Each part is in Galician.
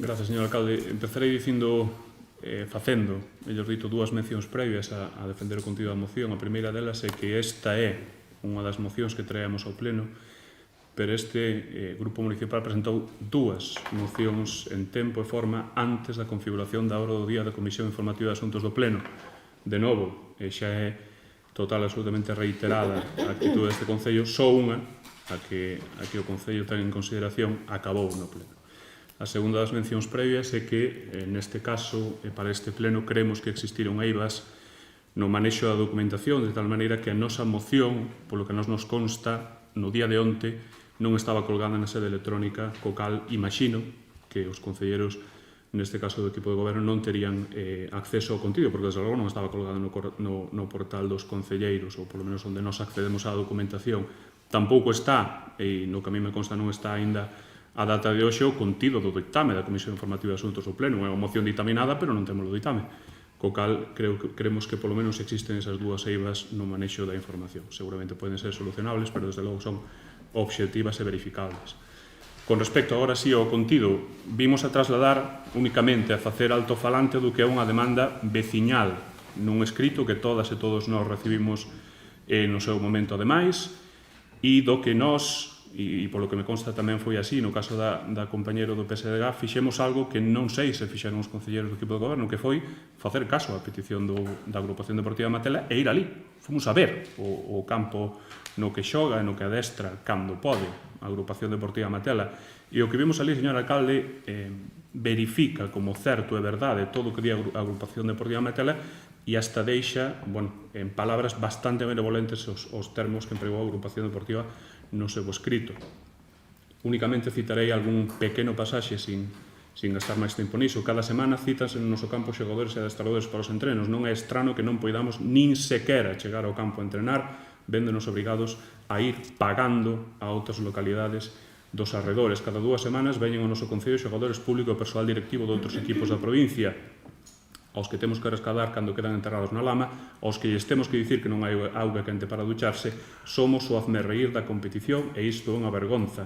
Gracias, señor alcalde. Empezarei dicindo, facendo, mellor dito, dúas mencións previas a defender o contido da moción. A primeira delas é que esta é unha das mocións que traemos ao pleno, pero este grupo municipal presentou dúas mocións en tempo e forma antes da configuración da hora do día da Comisión Informativa de Asuntos do Pleno. De novo, xa é total absolutamente reiterada a actitude deste Concello, só unha, a que o Concello ten en consideración, acabou no pleno. A segunda das mencións previas é que, neste caso, e para este pleno, creemos que existiron eivas no manexo da documentación, de tal maneira que a nosa moción, polo que nos consta, no día de onte, non estaba colgada na sede electrónica, co cal imagino que os concelleros, neste caso do equipo de goberno, non terían acceso ao contido, porque desde logo non estaba colgado no portal dos concelleiros, ou polo menos onde nos accedemos á documentación. Tampouco está, e no que a mí me consta non está aínda a data de hoxe, o contido do ditame da Comisión Informativa de Asuntos do Pleno. É unha moción ditaminada, pero non temos o ditame. Co cal, creemos que polo menos existen esas dúas eivas no manexo da información. Seguramente poden ser solucionables, pero desde logo son obxectivas e verificables. Con respecto agora sí ao contido, vimos a trasladar únicamente a facer altofalante do que é unha demanda veciñal nun escrito que todas e todos nós recibimos no seu momento ademais, e do que nós, e polo que me consta tamén foi así, no caso da compañero do PSDG, fixemos algo que non sei se fixeron os concelleros do equipo de goberno, que foi facer caso á petición da Agrupación Deportiva Matela e ir ali. Fomos a ver o campo no que xoga e no que adestra cando pode a Agrupación Deportiva Matela. E o que vimos ali, señor alcalde, verifica como certo e verdade todo o que di a Agrupación Deportiva Matela e hasta deixa, en palabras bastante benevolentes os termos que empregou a Agrupación Deportiva no seu escrito. Únicamente citarei algún pequeno pasaxe sin gastar máis tempo niso. Cada semana citanse no noso campo xogadores e adestradores para os entrenos. Non é estrano que non poidamos nin sequera chegar ao campo a entrenar, véndonos obrigados a ir pagando a outras localidades dos arredores. Cada 2 semanas veñen ao noso concello xogadores público e persoal directivo de outros equipos da provincia, aos que temos que rescatar cando quedan enterrados na lama, aos que lles temos que dicir que non hai auga quente para ducharse. Somos o hazmerreír da competición e isto é unha vergonza.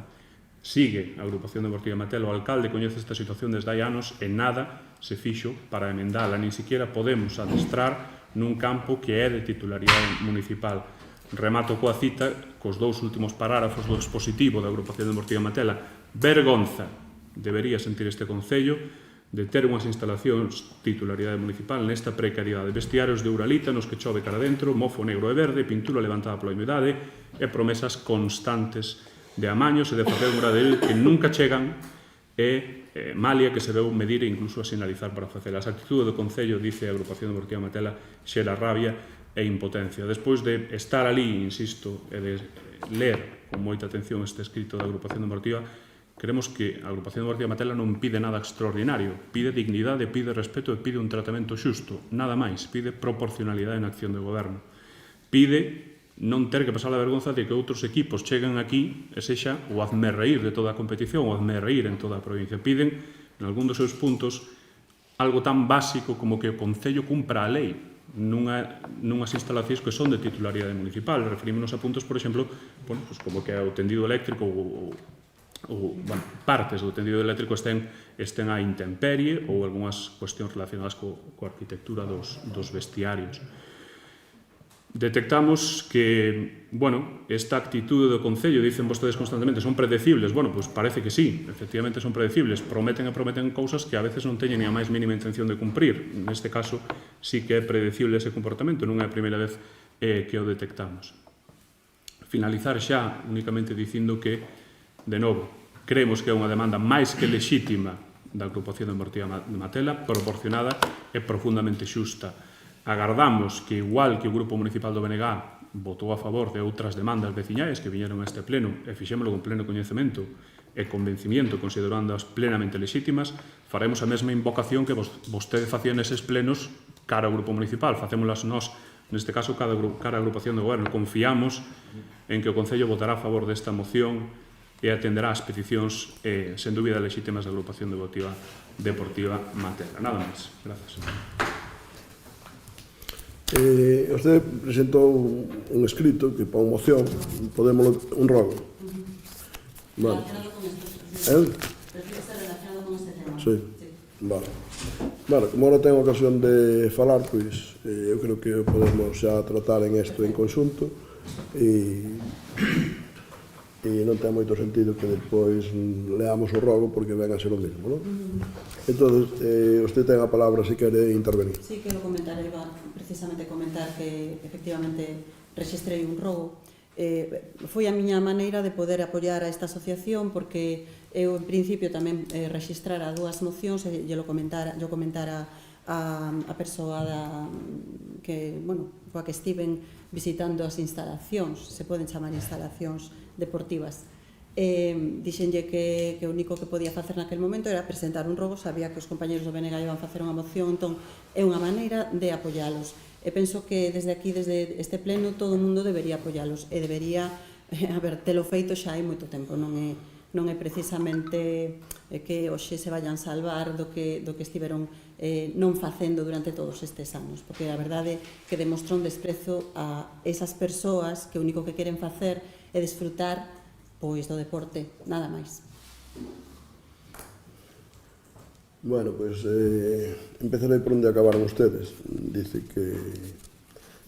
Sigue a Agrupación Deportiva Matela, o alcalde coñece esta situación desde hai anos e nada se fixo para emendala, nin siquiera podemos adestrar nun campo que é de titularidade municipal. Remato coa cita, cos 2 últimos parágrafos do expositivo da Agrupación Deportiva Matela. Vergonza debería sentir este Concello de ter unhas instalacións titularidade municipal nesta precariedade. Vestiarios de Uralita nos que chove cara dentro, mofo negro e verde, pintura levantada pola humidade e promesas constantes de amaños e de facer un gradeiro que nunca chegan e malia que se veu medir e incluso a sinalizar para facer. As actitudes do Concello, dice a Agrupación Deportiva Matela, xera rabia e impotencia. Despois de estar ali, insisto, e de ler con moita atención este escrito da Agrupación Deportiva, creemos que a Agrupación Deportiva Matela non pide nada extraordinario, pide dignidade, pide respeto e pide un tratamento xusto, nada máis, pide proporcionalidade na acción do goberno. Pide non ter que pasar a vergonza de que outros equipos cheguen aquí e sexa o hazmerreír de toda a competición, o hazmerreír en toda a provincia. Piden, en algún dos seus puntos, algo tan básico como que o Concello cumpra a lei nunhas instalacións que son de titularidade municipal. Referímonos a puntos, por exemplo, como que o tendido eléctrico ou partes do tendido eléctrico estén a intemperie ou algunhas cuestións relacionadas coa arquitectura dos vestiarios. Detectamos que, esta actitude do Concello, dicen vostedes constantemente, son predecibles. Pois parece que sí, efectivamente son predecibles. Prometen cousas que a veces non teñen ni a máis mínima intención de cumprir. Neste caso, sí que é predecible ese comportamento, non é a primeira vez que o detectamos. Finalizar xa únicamente dicindo que, de novo, creemos que é unha demanda máis que lexítima da Agrupación Deportiva Matela, proporcionada e profundamente xusta. Agardamos que, igual que o Grupo Municipal do BNG votou a favor de outras demandas veciñais que viñeron a este pleno e fixémolo con pleno coñecemento e convencimiento, considerándoas plenamente lexítimas, faremos a mesma invocación que vostede facía neses plenos cara ao Grupo Municipal. Facémolas nós, neste caso, cara á Agrupación de Goberno. Confiamos en que o Concello votará a favor desta moción e atenderá as peticións, sen dúbida, lexítimas da Agrupación Deportiva Matela. Nada máis. Gracias. Usted presentou un escrito que para unha moción podemos un rogo. Relacionado con esto. Prefiero estar relacionado con este tema. Sí, vale. Bueno, como non tengo ocasión de falar, pois eu creo que podemos xa tratar en isto en conxunto e non ten moito sentido que despois leamos o rogo porque ven a ser o mismo, non? Entón, usted ten a palabra se quere intervenir. Sí, quero comentar, iba precisamente comentar que efectivamente rexistrei un rogo. Foi a miña maneira de poder apoiar a esta asociación porque eu en principio tamén rexistrara dúas mocións e yo comentara a persoa coa que estiven visitando as instalacións, se poden chamar instalacións deportivas. Dixenlle que o único que podía facer naquel momento era presentar un rogo, sabía que os compañeros do BNG iban facer unha moción, entón é unha maneira de apoialos. E penso que desde aquí, desde este pleno, todo o mundo debería apoialos e debería, telo feito xa hai moito tempo, non é precisamente que hoxe se vayan salvar do que estiveron non facendo durante todos estes anos, porque a verdade é que demostra un desprezo a esas persoas que o único que queren facer é desfrutar pois do deporte, nada máis. Bueno, pois empezarei por onde acabaron ustedes. Dice que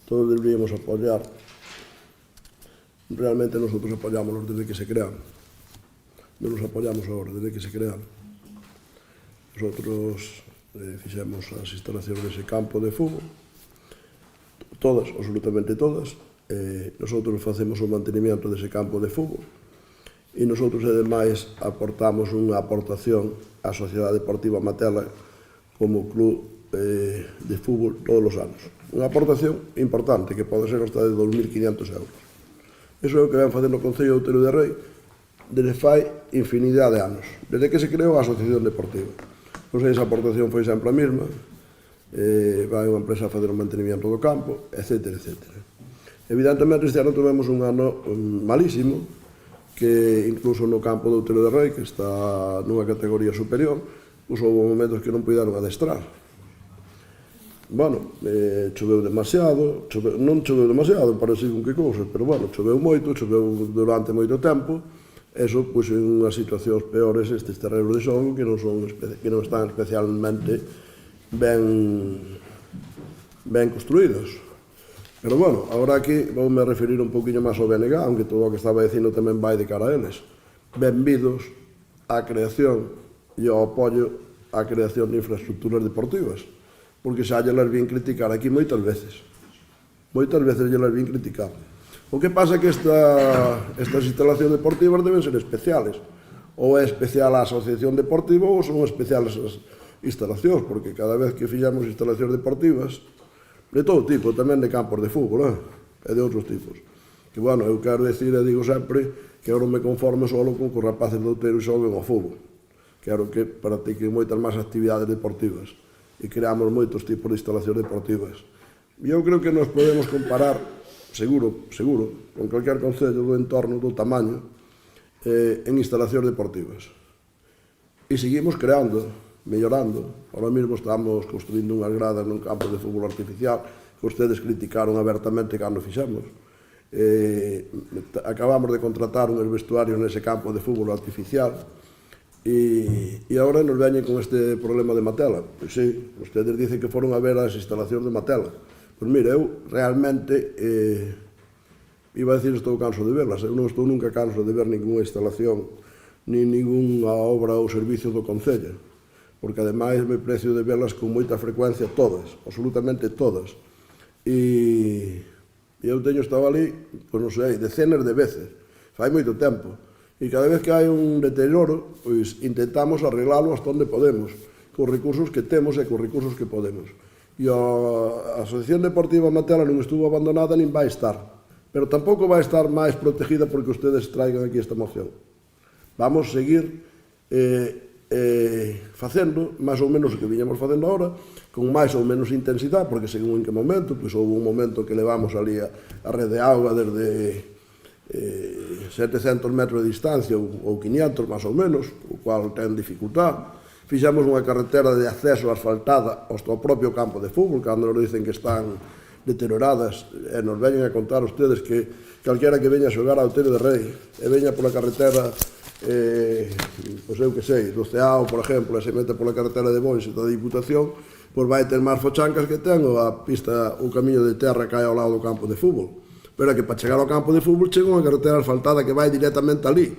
todos deberíamos apoiar. Realmente nosotros apoyámonos desde que se crearon. Non nos apoyamos agora, desde que se crearon. Nosotros fixemos as instalacións dese campo de fútbol, todas, absolutamente todas. Nosotros facemos o mantenimiento dese campo de fútbol e nosotros, ademais, aportamos unha aportación á Sociedade Deportiva Matela como club de fútbol todos os anos. Unha aportación importante que pode ser hasta de 2.500 euros. Iso é o que ven facendo o Concello de Outeiro de Rei desde fai infinidade de anos, desde que se creou a Asociación Deportiva. Non sei se a aportación foi sempre a mesma, vai unha empresa a fazer o mantenimiento do campo, etc. Evidentemente, este ano tivemos un ano malísimo, que incluso no campo de Outeiro de Rei, que está nunha categoría superior, houve momentos que non puideron adestrar. Bueno, choveu demasiado, non choveu demasiado, parece un que cousa, pero bueno, choveu moito, choveu durante moito tempo, eso, pois, en unhas situacións peores estes terrenos de xogo que non están especialmente ben construídos. Pero bueno, agora aquí voume referir un poquinho máis ao BNG, aunque todo o que estaba dicindo tamén vai de cara a eles. Benvidos á creación e ao apoio á creación de infraestructuras deportivas, porque xa lle las vin criticar aquí moitas veces. Moitas veces lle las vin criticar. O que pasa é que estas instalacións deportivas deben ser especiales. Ou é especial a asociación deportiva ou son especiales as instalacións, porque cada vez que fixamos instalacións deportivas, de todo tipo, tamén de campos de fútbol, e de outros tipos. Que, bueno, eu quero decir e digo sempre que eu non me conformo só con que os rapaces de Outeiro xoguen ao fútbol. Quero que practiquen moitas máis actividades deportivas e creamos moitos tipos de instalacións deportivas. E eu creo que nos podemos comparar, seguro, con calquer concello do entorno do tamaño en instalacións deportivas. E seguimos creando, mellorando. Ahora mesmo estamos construindo unhas gradas nun campo de fútbol artificial que ustedes criticaron abertamente cando fixemos. Acabamos de contratar uns vestuarios nese campo de fútbol artificial e agora nos veñen con este problema de Matela. Pois sí, ustedes dicen que foron a ver as instalacións de Matela. Pois mire, eu realmente iba a decir estou canso de verlas. Eu non estou nunca canso de ver ninguna instalación ni ninguna obra ou servicio do Concello, porque ademais me precio de verlas con moita frecuencia todas, absolutamente todas. E eu teño estado ali, pois non sei, decenas de veces, fai moito tempo. E cada vez que hai un deterioro, pois intentamos arreglalo hasta onde podemos, cos recursos que temos e cos recursos que podemos. E a Asociación Deportiva Matela non estuvo abandonada nin vai estar, pero tampouco vai estar máis protegida porque ustedes traigan aquí esta moción. Vamos seguir facendo máis ou menos o que viñamos facendo agora, con máis ou menos intensidade, porque según en que momento, pois houve un momento que levamos ali a rede de auga desde 700 metros de distancia ou 500 máis ou menos, o cual ten dificultad. Fixemos unha carretera de acceso asfaltada hasta o propio campo de fútbol, cando nos dicen que están deterioradas, e nos veñen a contar ustedes que calquera que veña a xogar a Outeiro de Rei e veña pola carretera pois eu que sei, do Ceao, por exemplo, e se mete pola carretera de Boix da Diputación, pois vai ter máis fochancas que ten a pista, o camiño de terra que hai ao lado do campo de fútbol. Pero é que para chegar ao campo de fútbol chega unha carretera asfaltada que vai directamente ali,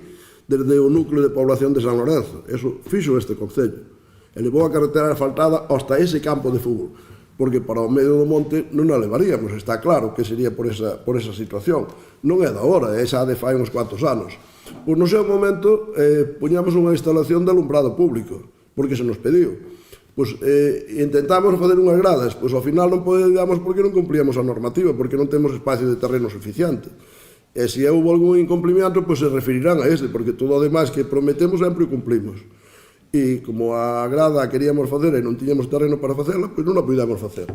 desde o núcleo de población de San Lorenzo. Eso fixo este concello. E levou a carretera asfaltada hasta ese campo de fútbol, porque para o medio do monte non a levaríamos, está claro que sería por esa situación. Non é da hora, é xa de fai uns cuantos anos. Pois no seu momento puñamos unha instalación de alumbrado público, porque se nos pediu. Pois intentamos fazer unhas gradas, pois ao final non podíamos porque non cumplíamos a normativa, porque non temos espacio de terreno suficiente. E se houve algún incumplimiento, pois se referirán a este, porque todo o demais que prometemos sempre o cumplimos. E como a grada queríamos facer e non tiñamos terreno para facela, pois non a podíamos facer.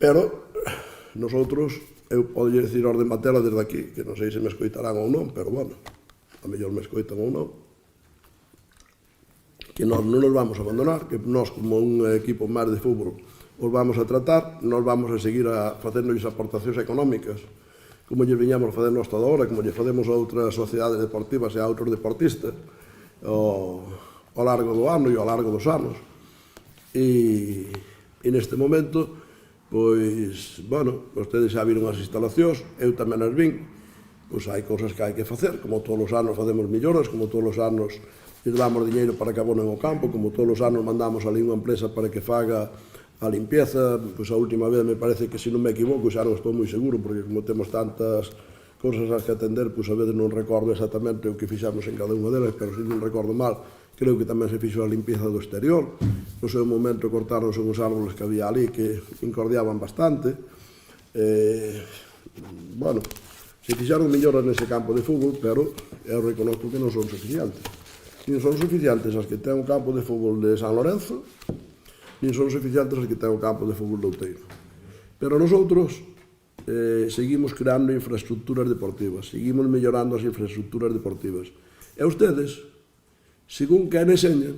Pero nosotros, eu podo dicir orde Matela desde aquí, que non sei se me escoitarán ou non, pero bueno, a mellor me escoitan ou non, que nós non nos vamos a abandonar, que nós como un equipo máis de fútbol os vamos a tratar, nós vamos a seguir facéndolles aportacións económicas, como lle viñamos facendo hasta agora, como lle facemos a outras sociedades deportivas e a outros deportistas ao largo do ano e ao largo dos anos. E neste momento, pois, bueno, vostedes xa viron as instalacións, eu tamén as vin, pois hai cousas que hai que facer, como todos os anos facemos melloras, como todos os anos lles damos diñeiro para que abonen o campo, como todos os anos mandamos ali unha empresa para que faga a limpieza, pois a última vez me parece que, se non me equivoco, xa non estou moi seguro, porque como temos tantas cousas as que atender, pois a veces non recordo exactamente o que fixamos en cada unha delas, pero se non recordo mal, creo que tamén se fixo a limpieza do exterior. No seu momento cortáronse uns árboles que había ali que incordiaban bastante. Bueno, se fixaron melloras nese campo de fútbol, pero eu reconozco que non son suficientes. Nin son suficientes as que ten o campo de fútbol de San Lorenzo, nin son suficientes as que ten o campo de fútbol de Outeiro. Pero nosotros seguimos creando infraestructuras deportivas, seguimos mellorando as infraestructuras deportivas. E ustedes, según que enseñan,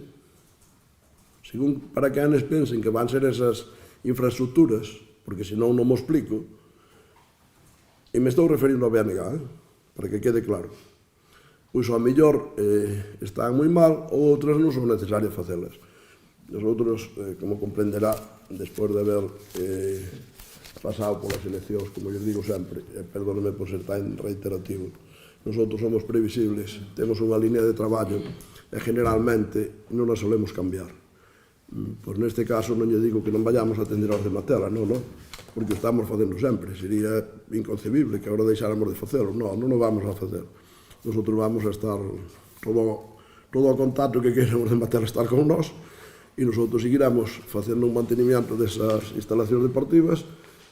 según para que eles pensen que van ser esas infraestructuras, porque senón non me explico, e me estou referindo ao BNG, para que quede claro, pois ao mellor están moi mal ou outras non son necesarias facelas. Nosotros, como comprenderá, despois de haber pasado polas eleccións, como lles digo sempre, perdóneme por ser tan reiterativo, nosotros somos previsibles, temos unha línea de traballo e generalmente non a solemos cambiar. Pois neste caso non lle digo que non vayamos a atender aos de Matela, non, porque o estamos facendo sempre, sería inconcebible que agora deixáramos de facelo, non o vamos a facer. Nosotros vamos a estar todo o contacto que queremos de Matela estar con nós, e nosotros seguiremos facendo un mantenimiento desas instalacións deportivas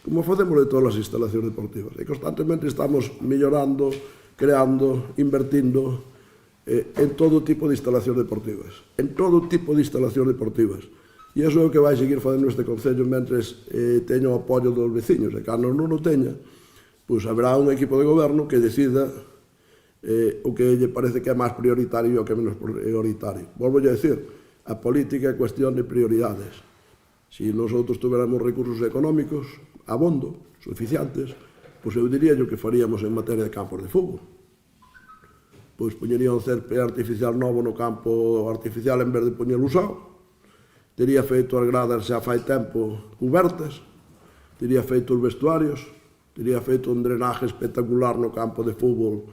como facemos de todas as instalacións deportivas. E constantemente estamos mellorando, creando, invertindo en todo tipo de instalacións deportivas. En todo tipo de instalacións deportivas. E iso é o que vai seguir facendo este Concello mentres teña o apoio dos veciños. E cando non o teña, pois haberá un equipo de goberno que decida o que lle parece que é máis prioritario e o que é menos prioritario. Volvo a decir, a política é cuestión de prioridades. Se nosotros tuveramos recursos económicos abondo, suficientes, pois eu diría o que faríamos en materia de campos de fútbol. Pois poñería un césped artificial novo no campo artificial en vez de poñelo usado, tería feito as gradas xa fai tempo cubertas, tería feito os vestuarios, tería feito un drenaje espectacular no campo de fútbol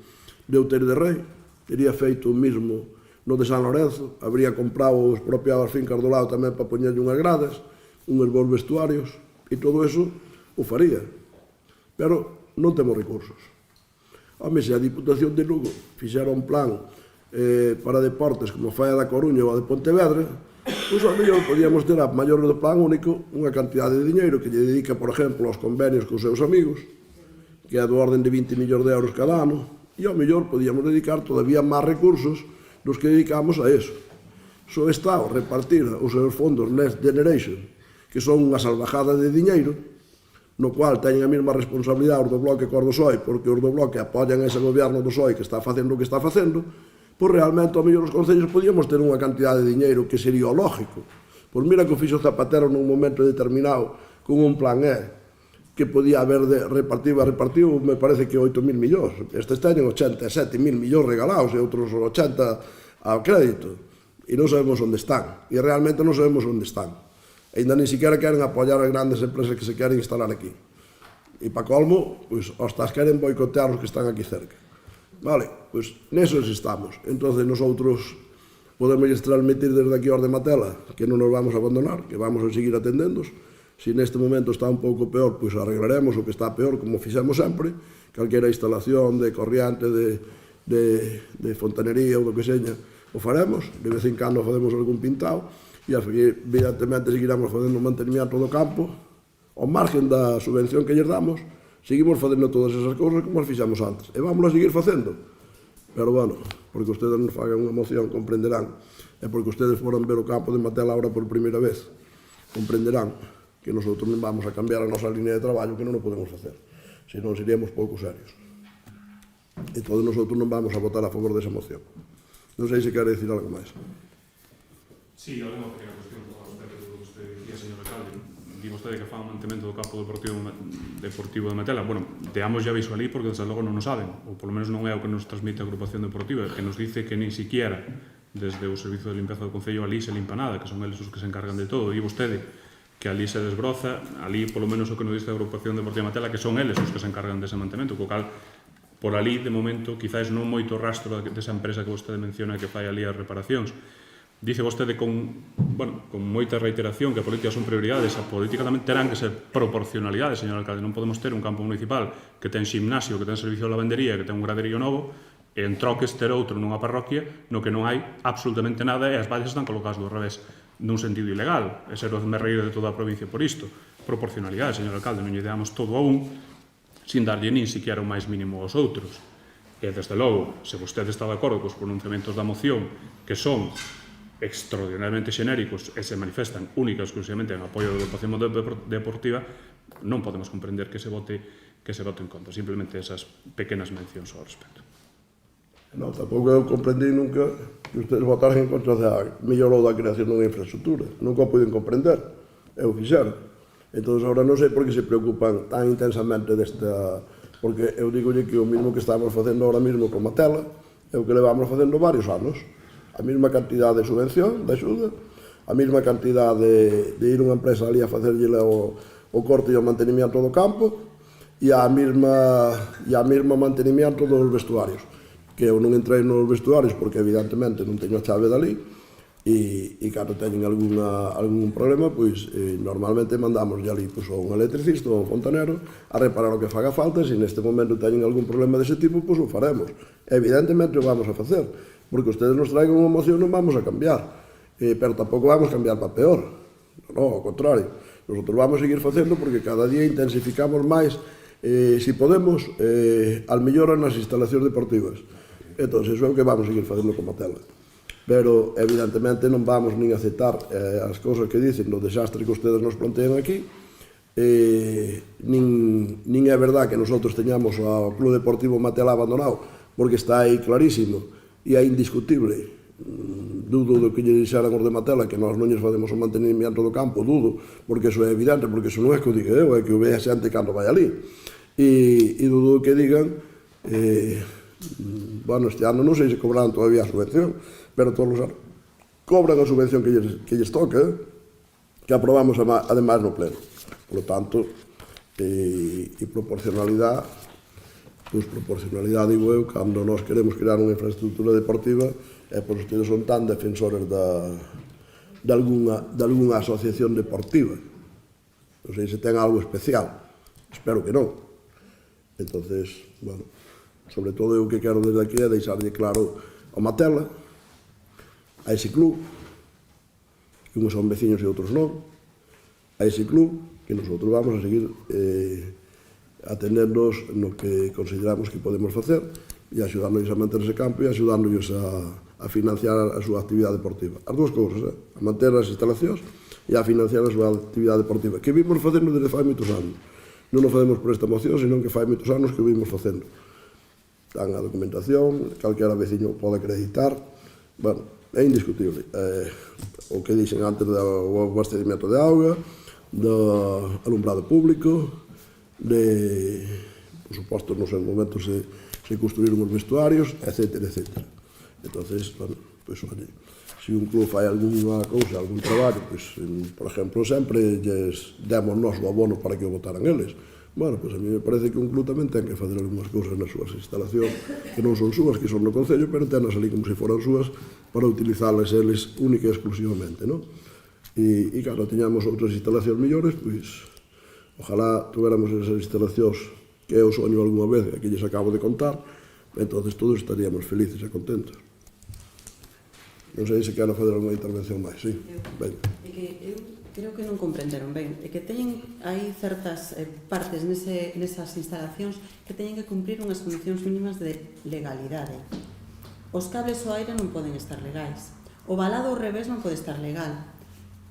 de Outeiro de Rei, tería feito o mismo no de San Lorenzo, habría comprado ou expropiado as fincas do lado tamén para poñerlle unhas gradas, unhos bons vestuarios, e todo eso o faría. Pero non temos recursos. Home, se a Diputación de Lugo fixera un plan para deportes como fai a da Coruña ou a de Pontevedra, pois ao mellor podíamos ter a maior do plan único unha cantidade de diñeiro que lle dedica, por exemplo, aos convenios cos seus amigos, que é do orden de 20 millóns de euros cada ano, e ao mellor podíamos dedicar todavía máis recursos dos que dedicamos a eso. Só o Estado repartir os seus fondos Next Generation, que son unha salvajada de diñeiro, no cual teñen a mesma responsabilidade os do Bloque que os do PSOE, porque os do Bloque apoian ese goberno do PSOE que está facendo o que está facendo, pois realmente ao mellor os concellos podíamos ter unha cantidade de diñeiro que sería o lógico. Pois mira que o fixo Zapatero nun momento determinado con un plan que podía haber repartido, me parece que 8.000 millóns. Estes teñen 87.000 millóns regalados e outros 80 ao crédito. E non sabemos onde están. E realmente non sabemos onde están. E ainda ni siquiera queren apoiar as grandes empresas que se queren instalar aquí. E para colmo, pois, hostas queren boicotear os que están aquí cerca. Vale, pois nesos estamos. Entonces nosotros podemos transmitir desde aquí aos de Matela que non nos vamos a abandonar, que vamos a seguir atendendos. Se neste momento está un pouco peor, pois arreglaremos o que está peor, como fixemos sempre. Calquera instalación de corriente, de fontanería ou do que seña, o faremos. De vez en cando facemos algún pintado e evidentemente seguiremos facendo o mantenimiento do campo. Ao margen da subvención que lles damos, seguimos facendo todas esas cousas como as fixamos antes. E vamos a seguir facendo. Pero bueno, porque ustedes nos fagan unha moción, comprenderán, e porque ustedes foran ver o campo de Matela ahora por primeira vez, comprenderán que nosotros non vamos a cambiar a nosa línea de traballo, que non o podemos facer, senón seríamos pouco serios. Entón, nosotros non vamos a votar a favor desa moción. Non sei se quere dicir algo máis. Sí, alguna pequena cuestión por respecto do que usted dicía, señor alcalde. Di vostede que fa un mantemento do campo deportivo de Matela. Bueno, teamos ya viso ali porque desde logo non o saben, ou polo menos non é o que nos transmite a agrupación deportiva, que nos dice que nin siquiera desde o servizo de limpieza do Concello ali se limpa nada, que son eles os que se encargan de todo. E vostede que ali se desbroza, ali polo menos o que nos dice a agrupación deportiva de Matela, que son eles os que se encargan dese mantemento, co cal por ali, de momento, quizás non moito rastro desa empresa que vostede menciona que fai ali as reparacións. Dice vostede con moita reiteración que a política son prioridades. A política tamén terán que ser proporcionalidades, señor alcalde. Non podemos ter un campo municipal que ten ximnasio, que ten servicio de lavandería, que ten un graderío novo, e en troques ter outro nunha parroquia no que non hai absolutamente nada e as vallas están colocadas do revés nun sentido ilegal. E ser o merreiro de toda a provincia por isto. Proporcionalidade, señor alcalde. Non lle damos todo a un sin darlle nin siquiera o máis mínimo aos outros. E, desde logo, se vostede está de acordo cos pronunciamentos da moción que son extraordinariamente xenéricos e se manifestan única e exclusivamente en apoio da agrupación deportiva, non podemos comprender que se vote en contra. Simplemente esas pequenas mencións ao respecto. Non, tampouco eu comprendí nunca que ustedes votaran en contra da mellorou da creación dunha infraestructura. Nunca o poden comprender. Eu fixeron. Entón, agora non sei por que se preocupan tan intensamente desta... Porque eu digolle que o mismo que estamos facendo ahora mismo con Matela é o que levamos facendo varios anos. A mesma cantidad de subvención, de axuda, a mesma cantidad de ir unha empresa ali a facerlle o corte e o mantenimiento do campo e a mesma mantenimiento dos vestuarios. Que eu non entrei nos vestuarios porque evidentemente non teño a chave dali e cando teñen algún problema, pois normalmente mandamos ali a un electricista ou un fontanero a reparar o que faga falta. Se neste momento teñen algún problema dese tipo, pois o faremos. Evidentemente o vamos a facer, porque ustedes nos traigan unha moción, non vamos a cambiar, pero tampouco vamos a cambiar para peor. Non, ao contrario, nosotros vamos a seguir facendo porque cada día intensificamos máis, se podemos, al mellor nas instalacións deportivas. Entón, iso é o que vamos a seguir facendo con Matela. Pero, evidentemente, non vamos nin aceptar as cousas que dicen do desastre que ustedes nos plantean aquí, nin é verdad que nosotros teñamos ao Club Deportivo Matela abandonado, porque está aí clarísimo e é indiscutible. Dudo do que lle dixeran os de Matela que nós non lles facemos o mantenimiento do campo, dudo, porque eso é evidente, porque eso non é que o diga eu, é que o ve a xente cando vai ali. E dudo que digan, este ano non sei se cobraran todavía a subvención, pero todos os anos cobran a subvención que lles toca, que aprobamos ademais no pleno. Por lo tanto, e proporcionalidade, pois proporcionalidade, digo eu, cando nós queremos crear unha infraestructura deportiva, pois ustedes son tan defensores de algunha asociación deportiva. Non sei se ten algo especial, espero que non. Entonces, bueno, sobre todo eu que quero desde aquí é deixarlle claro ao Matela, a ese club, que uns son veciños e outros non, a ese club, que nosotros vamos a seguir atendernos no que consideramos que podemos facer e axudándoles a manter ese campo e axudándoles a financiar a súa actividade deportiva. As dúas cousas, a manter as instalacións e a financiar a súa actividade deportiva, que vimos facendo desde fai moitos anos. Non o facemos por esta moción, senón que fai moitos anos que o vimos facendo. Dan a documentación, calquera veciño pode acreditar, bueno, é indiscutible. O que dixen antes do abastecimento de auga, do alumbrado público, por suposto, no seu momento se construíron os vestuarios, etcétera, etcétera. Entonces, bueno, pues, oye, se un club fai alguna cousa, algún traballo, pues, por exemplo, sempre lles demos nós o abono para que o votaran eles. Bueno, pues a mí me parece que un club tamén ten que facer algunhas cousas nas súas instalacións que non son súas, que son no Concello, pero tenas ali como se foran súas para utilizalas eles única e exclusivamente, non? E claro, teñamos outras instalacións millores, pois ojalá tuéramos esas instalacións que é o soño algunha vez, que lles acabo de contar, entonces todos estaríamos felices e contentos. Non sei se quero fazer alguna intervención máis, sí? Ben. É que eu creo que non comprenderon ben, é que teñen hai certas partes nesas instalacións que teñen que cumprir unhas condicións mínimas de legalidade. Os cables ao aire non poden estar legais, o valado ao revés non pode estar legal,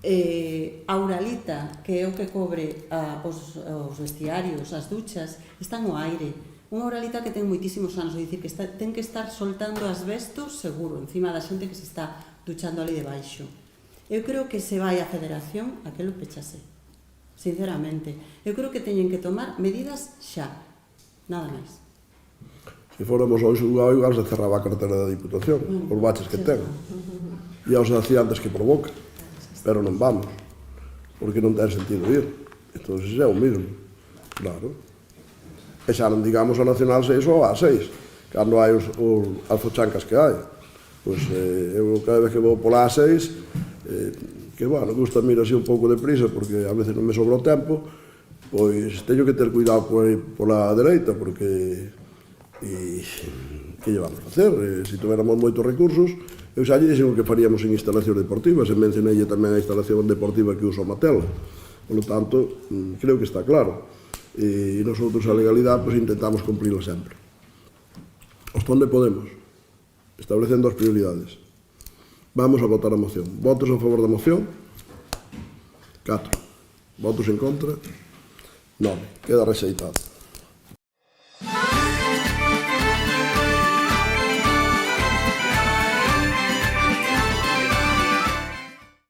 a uralita, que é o que cobre os vestiarios, as duchas, están ao aire. Unha uralita que ten moitísimos anos, é dicir, que ten que estar soltando asbestos seguro, encima da xente que se está duchando ali debaixo. Eu creo que se vai a federación, aquelo pechase, sinceramente. Eu creo que teñen que tomar medidas xa, nada máis. Se fóramos ao xulgado, igual se cerraba a cartera da Diputación, os baches que ten, e aos accidentes que provoca, pero non vamos, porque non ten sentido ir. Entón, é o mesmo, claro. E xa non digamos a Nacional 6 ou a 6, cando hai as fochancas que hai. Pois eu cada vez que vou pola A6, que, bueno, gusta ir así un pouco de prisa, porque a veces non me sobra o tempo, pois teño que ter cuidado pola dereita, porque que lle vamos a facer? Se tuveramos moitos recursos, eu xa lle dixen que faríamos en instalacións deportivas, e mencionei tamén a instalación deportiva que usa o Matela. Por lo tanto, creo que está claro. E nosotros a legalidade pues, intentamos cumplirla sempre. Hasta onde podemos, establecendo as prioridades. Vamos a votar a moción. Votos a favor da moción? 4. Votos en contra? 9. Queda rexeitado.